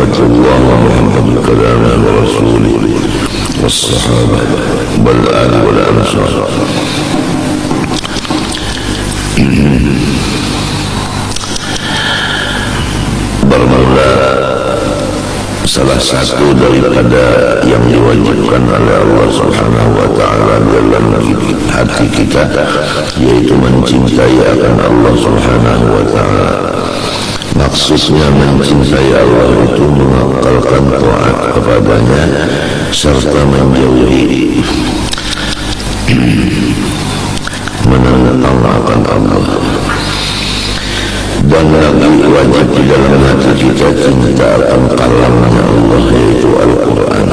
الله ومحمد كلامه ورسوله والصحابة والآل والأنصار. Bermula salah satu daripada yang diwajibkan oleh Allah Subhanahu wa Ta'ala dalam hati kita, yaitu mencintai akan Allah Subhanahu wa Ta'ala. Maksudnya mencintai Allah itu mengakalkan taat kepadanya serta menjauhi menentang Allah. Dan lagi wajib di dalam hati kita cinta akan kalamnya Allah, yaitu Al-Quran.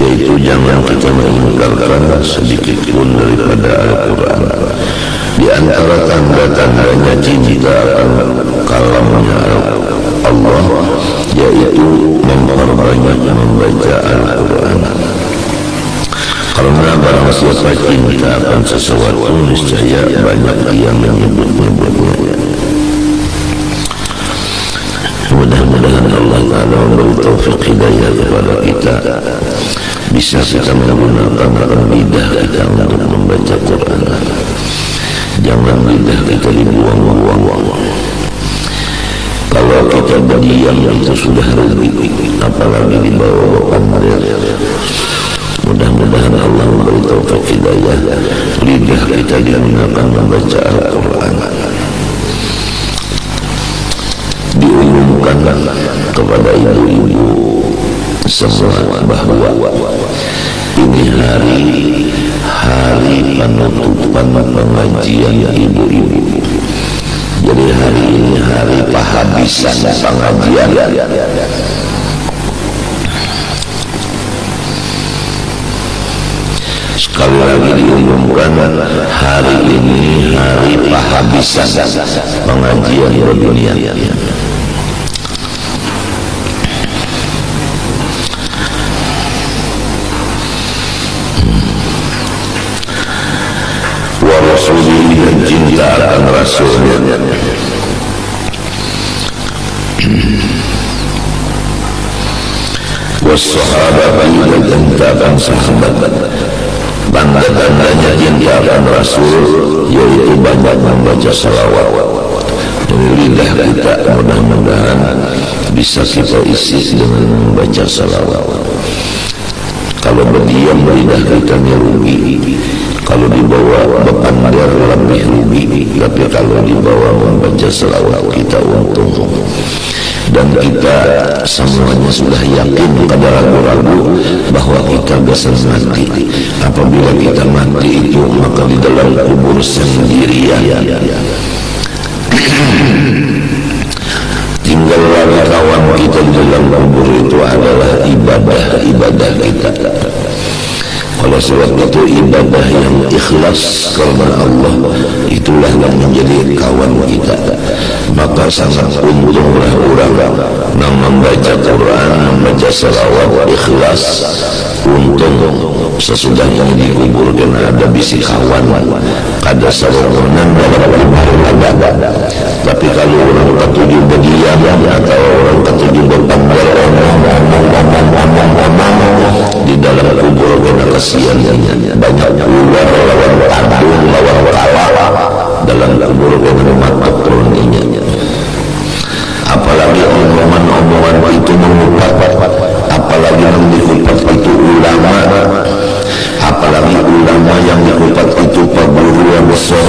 Yaitu jangan kita mengingkarkan sedikit pun daripada Al-Quran. Di antara tanda-tandanya cinta akan kalamnya Allah, yaitu memperbanyak membaca Al-Quran. Karena barang siapa cinta akan sesuatu, niscaya banyak dia menyebut-nyebutnya. Mudah-mudahan Allah Ta'ala memberi taufik hidayah kepada kita, bisa kita menggunakan lidah kita untuk membaca Quran. Jangan lidah kita dibuang-buang. Kalau kita berdiam itu sudah rugi, apalagi dibawa pandai. Mudah-mudahan Allah memberi taufik hidayah, lidah kita digunakan membaca Al-Quran. Diumumkan kepada ibu-ibu semua bahwa ini hari penutupan pengajian ibu-ibu. Jadi hari ini hari penghabisan pengajian. Sekali lagi diumumkan, hari ini hari penghabisan pengajian dunia. Wa rasulihi, dan cinta akan rasulnya. Wa sahabati, dan cinta akan sahabat. Tanda-tandanya cinta akan Rasul, yaitu banyak membaca salawat. Dari lidah kita mudah-mudahan bisa kita isi dengan membaca salawat. Kalau berdiam lidah kita rugi, kalau dibawa berpandar lebih rugi. Tapi kalau dibawa membaca salawat kita untung. Dan kita semuanya sudah yakin, pada ragu-ragu bahwa kita bisa mati. Apabila kita mati itu, maka di dalam kubur sendirian. Tinggal lagi kawan kita di dalam kubur itu adalah ibadah kita. Oleh sebab itu ibadah yang ikhlas karena Allah, itulah yang menjadi kawan kita. Maka sangat untunglah orang yang membaca Quran, membaca salawat ikhlas. Untung sesudah ini dikuburkan ada bisi kawan, ada saronan dalam ibadah. Tapi kalau orang ketujuh berdiam atau orang ketujuh berpandar di dalam kubur, kena kasihan banyak keluar lawan tandung, lawan kalah dalam kubur, kena mata kroninya. Apalagi omongan-omongan itu mengupat, apalagi yang dikupat itu ulama, apalagi ulama yang dikupat itu peguru yang besar,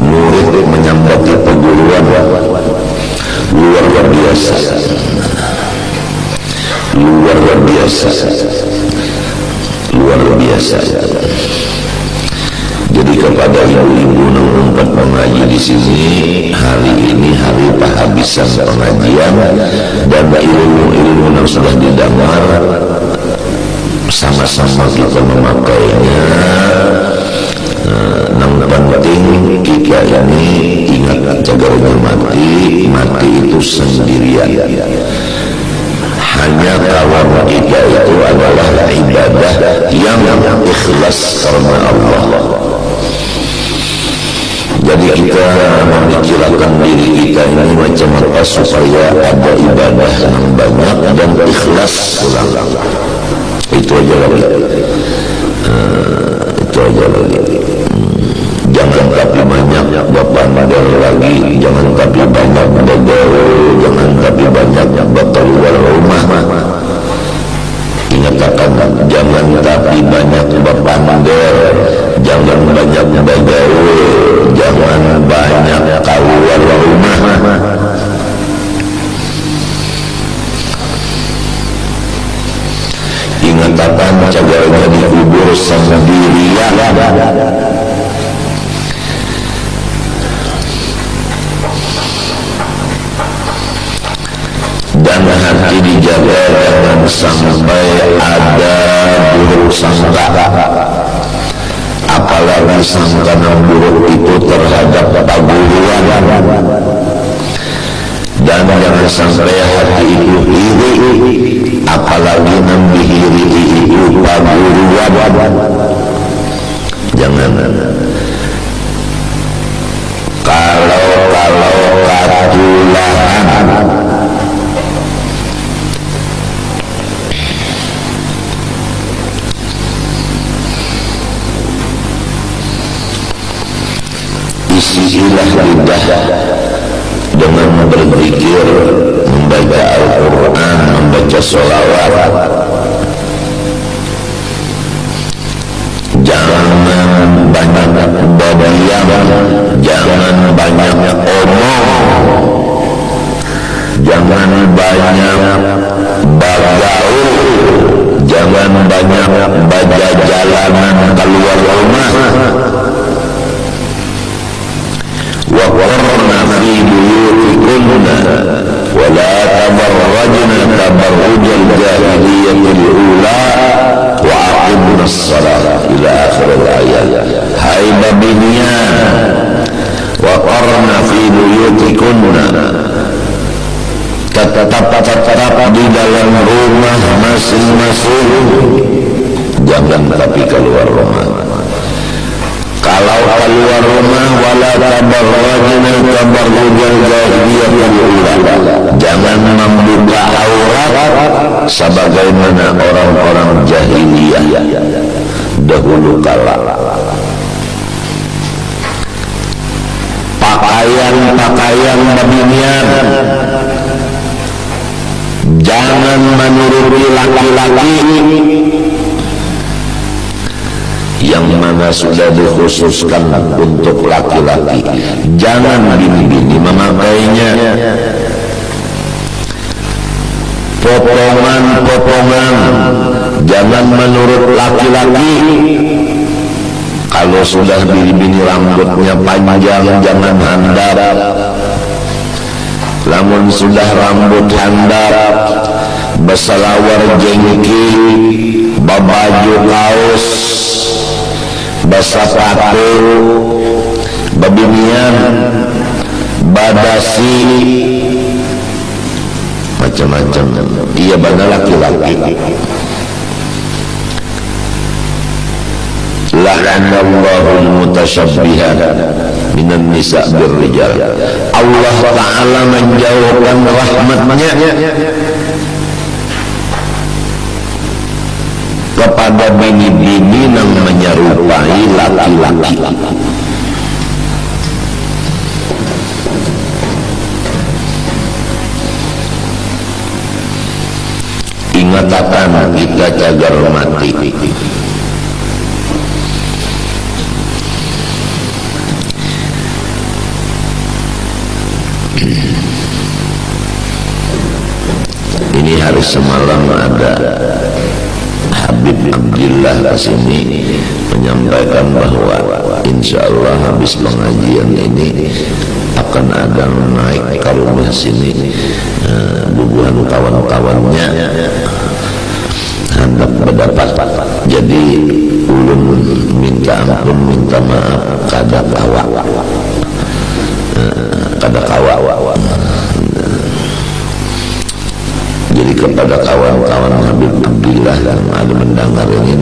murid menyambati peguruan luar biasa. Jadi kepada ibu-ibu yang tempat mengaji di sini, hari ini hari penghabisan pengajian, dan ilmu-ilmu yang sudah didengar sama-sama kita memakainya. Yang penting kita ini ingat, jaga mati itu sendirian. Hanya kawan kita itu adalah ibadah yang ikhlas karena Allah. Jadi kita memikirkan diri kita ini macam supaya ada ibadah yang banyak dan ikhlas ulang. Itu aja lagi. Itu aja lagi. Jangan tapi banyak berpandar lagi, jangan tapi banyak bergaul, jangan tapi banyak berkeluar rumah. Ingatkan, jangan tapi banyak berpandar, jangan banyak bergaul, jangan banyak keluar rumah. Ingatkan, cagarnya dikubur sendirian. Dan hati dijaga jangan sampai ada buruk sangka, apalagi sangka yang buruk itu terhadap paguruan. Dan jangan sampai hati itu iri, apalagi membihiri itu paguruan. Jangan. Kalau katulahan isilah lidah dengan berzikir, membaca Al-Quran, membaca sholawat. Jangan banyak berdiam, jangan banyak omong, jangan banyak bergaul, jangan banyak berjalanan keluar rumah. وقرنا في بيوتكن ولا تبرجن تبرج الجاهلية الأولى وأقمنا الصلاة إلى آخر الآيات. Hai babinian, waqarna fi buyutikunna, tetap di dalam rumah masing-masing, jangan tapi keluar rumah. Kalau keluar rumah, wala tabarrajna tabarrujal jahiliyatil ula, jangan membuka aurat sebagaimana orang-orang jahiliyah dahulu kala. Pakaian babinian, jangan menuruti laki-laki yang mana sudah dikhususkan untuk laki-laki. Jangan bini-bini memakainya potongan-potongan, jangan menurut laki-laki. Kalau sudah bini-bini rambutnya panjang, jangan handap. Namun sudah rambut handap, berselawar jengki, babaju kaos, basapatu, babinian, badasi, macam-macam. Iya benar laki-laki. La'anallahul mutasyabbihan minan nisa' birrijal. Allah Ta'ala menjauhkan rahmatnya kepada bini-bini yang menyerupai laki-laki. Ingatkan kita cagar mati. Ini hari semalam ada Habib Abdillah kesini menyampaikan bahwa insya Allah habis pengajian ini akan ada naik ke rumah sini bubuhan kawan-kawannya hendak berdapat. Jadi ulun minta ampun, minta maaf kada kawa. Jadi kepada kawan-kawan Habib Abdillah yang ada mendengar ini,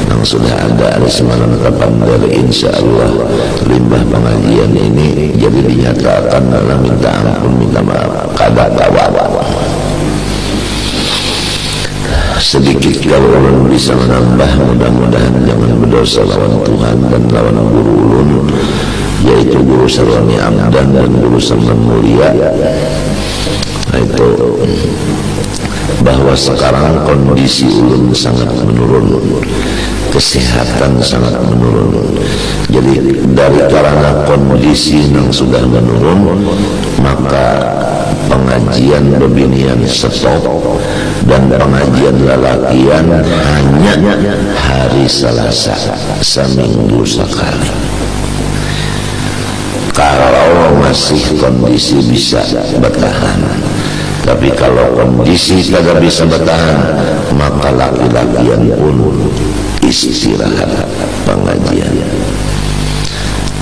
yang sudah ada semalam kapan dari insya Allah limbah pengajian ini jadi dinyatakan dalam minta ampun, minta maaf. kada tawa. Sedikit kalau ulun bisa menambah, mudah-mudahan jangan berdosa lawan Tuhan dan lawan guru ulun, yaitu Guru Sarwani Amdan dan Guru Saman Mulia. Nah, itu bahwa sekarang kondisi ulun sangat menurun, kesehatan sangat menurun. Jadi dari karena kondisi yang sudah menurun, maka pengajian bebinian stop dan pengajian lalakian hanya hari Selasa seminggu sekali. Kalau masih kondisi bisa bertahan, tapi kalau kondisi tidak bisa bertahan, maka laki-lakian pun istirahat pengajian.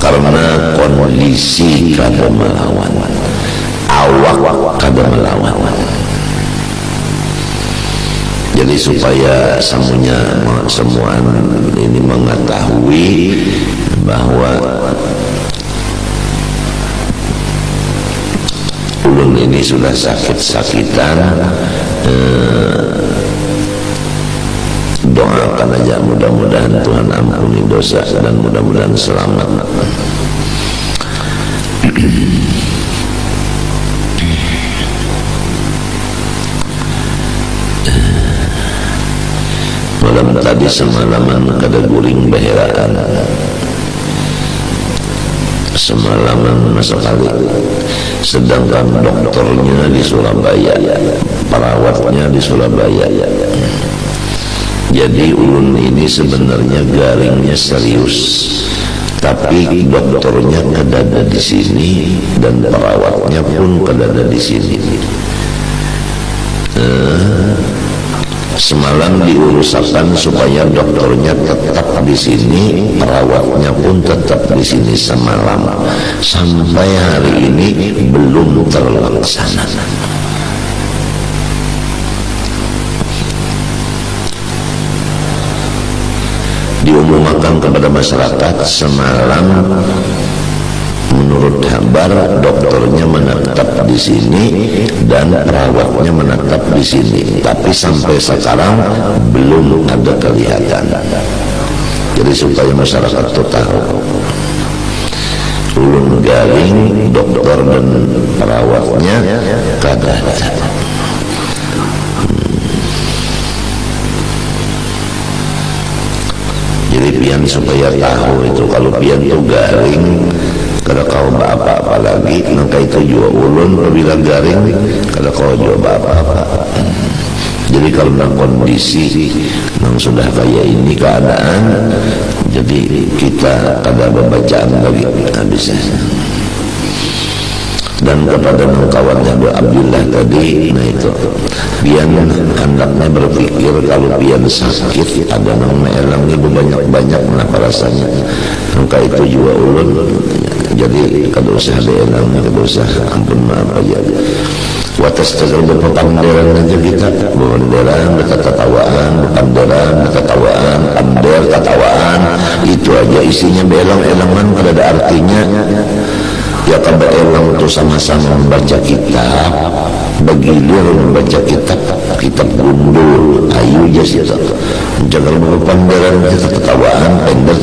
Karena kondisi kada melawan, awak kada melawan. Jadi supaya semua ini mengetahui bahwa ulun ini sudah sakit-sakitan, doakan aja mudah-mudahan Tuhan ampuni dosa dan mudah-mudahan selamat. Malam tadi semalaman kada guring baheraan, semalaman sekali. Sedangkan dokternya di Surabaya, perawatnya di Surabaya. Jadi ulun ini sebenarnya garingnya serius, tapi dokternya kada ada di sini dan perawatnya pun kada ada di sini. Semalam diurusakan supaya dokternya tetap di sini, perawatnya pun tetap di sini semalam. Sampai hari ini belum terlaksana. Diumumkan kepada masyarakat semalam, menurut kabar dokternya menetap di sini dan perawatnya menetap di sini, tapi sampai sekarang belum ada kelihatan. Jadi supaya masyarakat itu tahu, ulun garing dokter dan perawatnya kada ada. Jadi pian supaya tahu itu, kalau pian itu garing kada kau apa-apa lagi, maka itu juga ulun bila garing kada kau juga apa-apa. Jadi kalau dalam kondisi yang sudah kayak ini keadaan, jadi kita kada bacaan lagi habisnya. Dan kepada kawannya Abdullah tadi, nah itu pian hendaknya berpikir kalau pian sakit ada nama elang ibu banyak-banyak kenapa rasanya, maka itu juga ulun. Jadi kada usah ada elang, kada usah ampun maaf aja. Watas tegal berpanderan aja kita, berpanderan, bertatawaan, berpanderan, bertatawaan, pander, tatawaan, itu aja isinya belang-elangan kada ada artinya. Ya kabar elang itu sama-sama membaca kitab, begilir membaca kitab gundul, ayu jas itu. Jangan berpanderan kita tatawaan, pender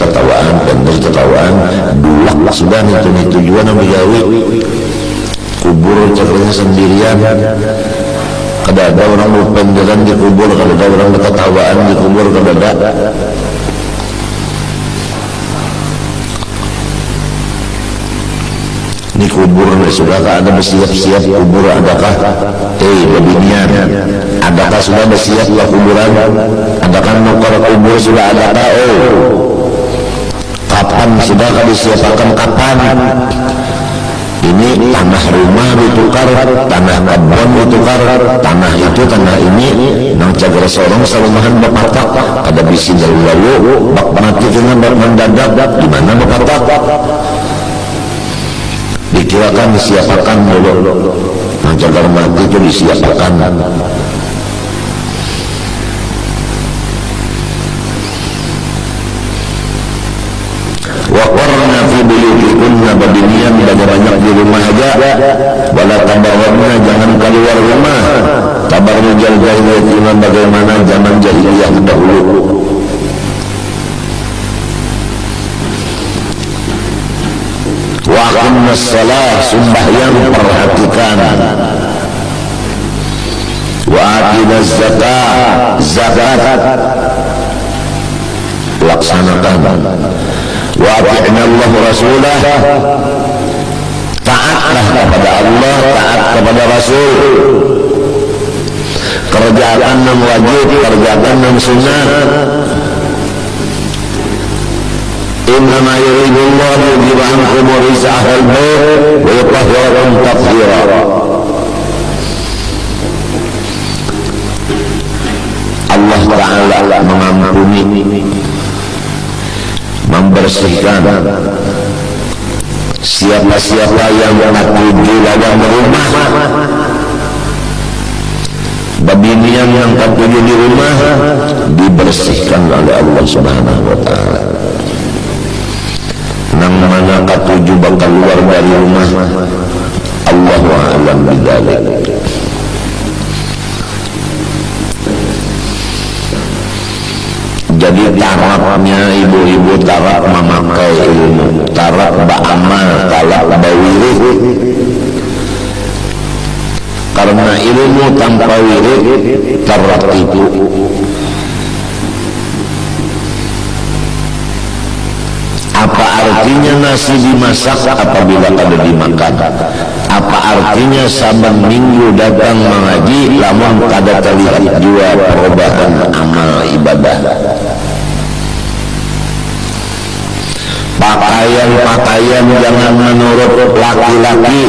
tatawaan, dulak sudah itu tujuan yang digawi. Kubur cakranya sendirian, kada ada orang berpanderan di kubur, kada ada orang bertatawaan di kubur, kada ada. Ini kubur sudahkah ada bersiap-siap kubur, adakah bebinian, adakah sudah bersiap kuburan, adakah nukar kubur sudah adakah, kapan sudahkah disiapkan, kapan ini tanah rumah ditukar, tanah kebun ditukar, tanah itu tanah ini nang cagar sorong salumahan bapatak ada bisi lalu bak mati kena bak mendadak di mana bapatak dikirakan disiapakan dulu, menjaga mati itu disiapakan. Wa qarna fi buyutikunna, badinian banyak di rumah aja. Wala tabarrajna, jangan keluar rumah. Tabarrujal jahiliyah, bagaimana zaman jahiliyah dahulu. Wa aqimnas shalah, sembahyang perhatikan. Wa atinaz zakat, laksanakan. Wa ati'na Allah Rasulah, taatlah kepada Allah, taat kepada Rasul. Kerjakan yang wajib, kerjakan yang sunnah. Innama yuridullahu liyudhiba ankum rijsa ahlil bait wa yutahhirakum tathhira. Allah Ta'ala mengampuni, membersihkan siapa-siapa yang menuju lawan rumah, babinian yang tertuju di rumah dibersihkan oleh Allah Subhanahu wa Ta'ala. Nang mana katuju bakal keluar dari rumah, Allahu a'lam bidzalik. Jadi tarafnya ibu-ibu, taraf memakai ilmu, taraf ba'amal, taraf ba'wirid. Karena ilmu tanpa wirid taraf itu. Apa artinya nasi dimasak apabila kada dimakan? Apa artinya saban minggu datang mengaji lamun kada terlihat jua perubahan amal ibadah? Pakaian jangan menurut laki-laki.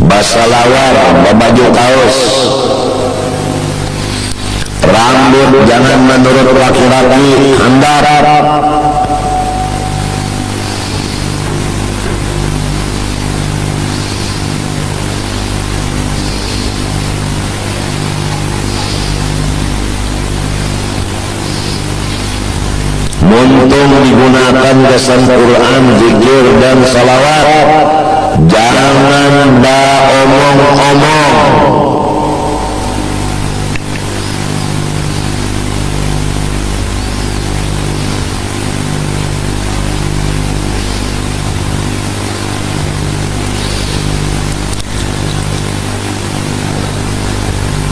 Basalawar, baju kaos. Rambut jangan menurut laki-laki, handar. Muntung digunakan kesan Quran, zikir dan salawat. Jangan omong-omong.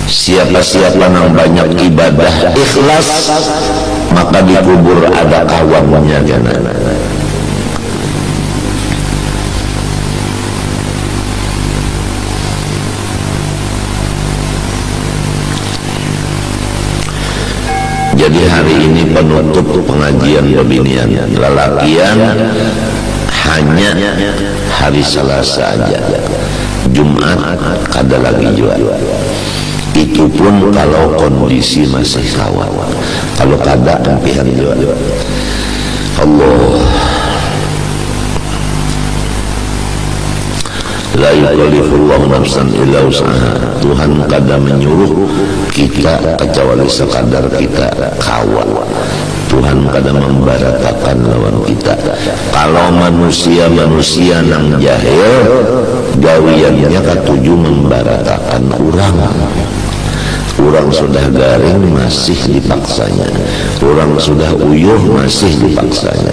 Siapa-siapa yang banyak ibadah ikhlas, maka dikubur ada kawannya jana. Jadi hari ini penutup pengajian babinian lelakian hanya hari Selasa aja. Jumat kada lagi jual. Itu pun kalau kondisi masih kawan. Kalau kada empihan jual. Allah. La yukallifullahu nafsan illa wus'aha. Tuhan kada menyuruh kita kecuali sekadar kita kawan. Tuhan kada membaratakan lawan kita. Kalau manusia nang jahil, gawiannya katuju membaratakan orang. Orang sudah garing masih dipaksanya. Orang sudah uyuh masih dipaksanya.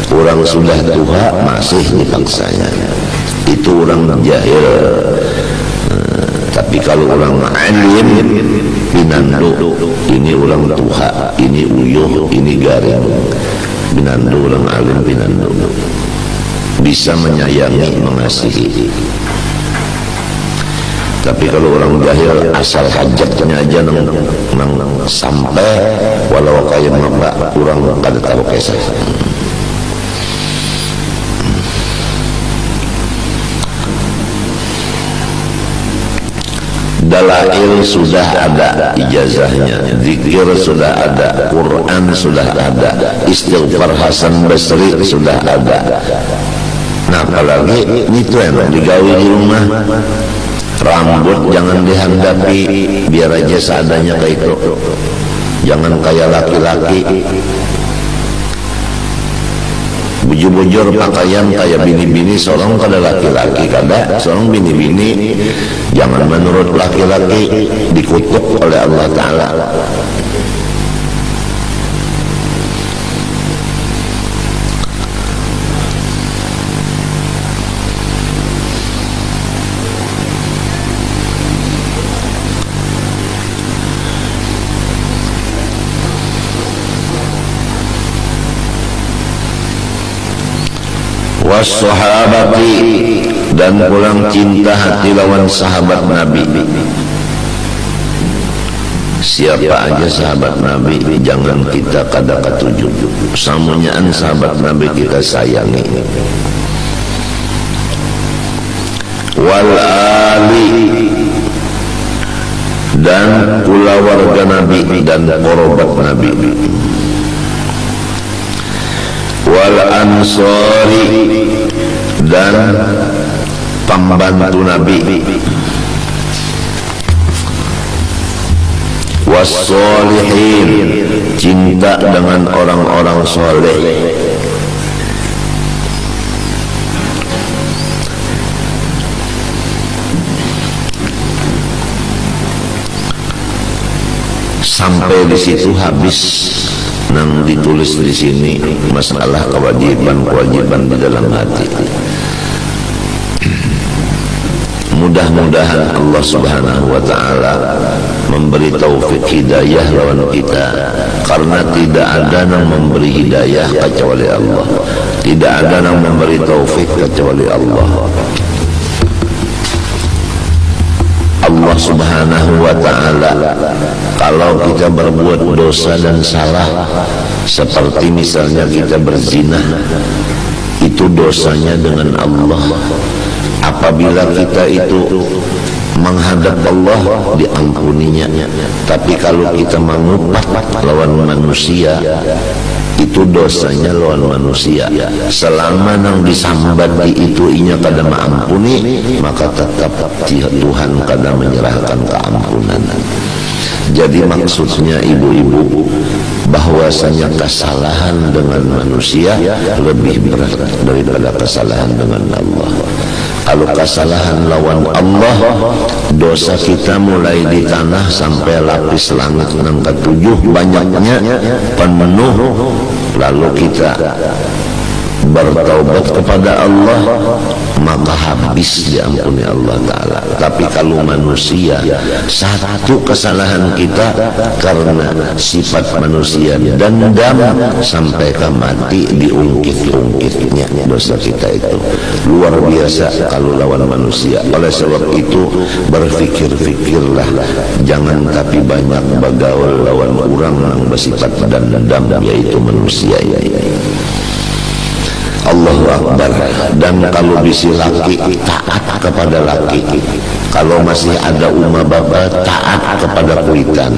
Orang sudah tua masih dipaksanya. Itu orang jahil. Tapi kalau orang alim, pinandu, ini orang tua, ini uyuh, ini garing. Pinandu, orang alim, pinandu, bisa menyayangi, mengasihi. Tapi kalau orang jahil asal hajatnya aja nang sampai walau kayak mbak orang kada tahu kisah. Dalail sudah ada ijazahnya, zikir sudah ada, Quran sudah ada, istighfar Hasan Basri sudah ada. Nah apalagi itu enak digawi di rumah. Rambut jangan dihandapi, biar aja seadanya kayak itu. Jangan kayak laki-laki. bujur-bujur pakaian kayak bini-bini, sorong kada laki-laki, kada sorong bini-bini. Jangan menurut laki-laki, dikutuk oleh Allah Ta'ala. Wassahabati, dan pulang cinta hati lawan sahabat Nabi. Siapa aja sahabat Nabi, jangan kita kada katuju. Samunyaan sahabat Nabi kita sayangi. Wal ali, dan pula warga Nabi dan korobat Nabi. Wal ansori, dan pembantu Nabi. Wassolihin, cinta dengan orang-orang soleh. Sampai di situ habis yang ditulis di sini masalah kewajiban di dalam hati. Mudah-mudahan Allah Subhanahu wa Ta'ala memberi taufik hidayah lawan kita, karena tidak ada yang memberi hidayah kecuali Allah, tidak ada yang memberi taufik kecuali Allah. Allah Subhanahu wa Ta'ala, kalau kita berbuat dosa dan salah, seperti misalnya kita berzina, itu dosanya dengan Allah. Apabila kita itu menghadap Allah, diampuninya. Tapi kalau kita mengupat lawan manusia, itu dosanya lawan manusia. Selama nang disambati itu inya kada maampuni, maka tetap Tuhan kada menyerahkan keampunan. Jadi maksudnya ibu-ibu, bahwasanya kesalahan dengan manusia lebih berat daripada kesalahan dengan Allah. Kalau kesalahan lawan Allah, dosa kita mulai di tanah sampai lapis langit yang ketujuh banyaknya penuh, lalu kita bertaubat kepada Allah, maka habis diampuni Allah Ta'ala. Tapi kalau manusia, satu kesalahan kita karena sifat manusia dendam sampai ke mati, diungkit-ungkitnya dosa kita itu luar biasa kalau lawan manusia. Oleh sebab itu berfikir-fikirlah, jangan tapi banyak bergaul lawan orang yang bersifat dendam, yaitu manusia. Allahu Akbar. Dan kalau bisi laki, taat kepada laki. Kalau masih ada umma bapa, taat kepada kuitan.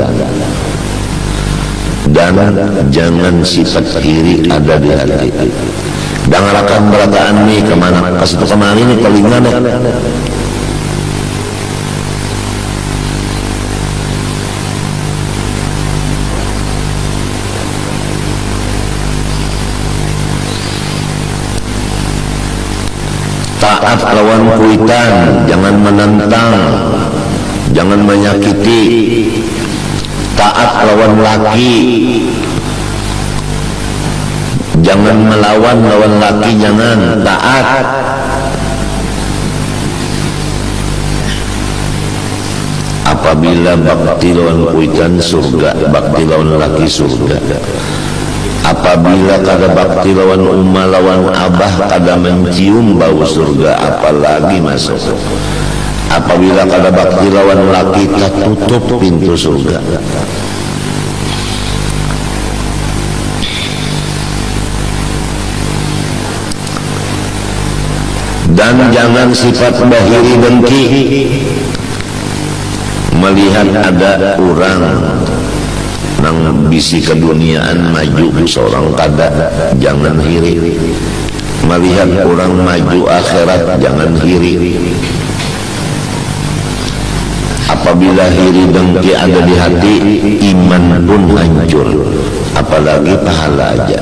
Dan jangan sifat iri ada di hati. Dengarkan berataan nih kemana kasih kemari nih telinga nih. Taat lawan kuitan, jangan menentang, jangan menyakiti. Taat lawan laki, jangan melawan lawan laki, jangan taat. Apabila bakti lawan kuitan surga, bakti lawan laki surga. Apabila kada bakti lawan umma lawan abah, kada mencium bau surga, apalagi masuk. Apabila kada bakti lawan laki, tutup pintu surga. Dan jangan sifat bahiri dengki. Melihat ada orang nang bisi keduniaan maju seorang kada, jangan hiri. Melihat orang maju akhirat, jangan hiri. Apabila hiri dengki ada di hati, iman pun hancur, apalagi pahala aja.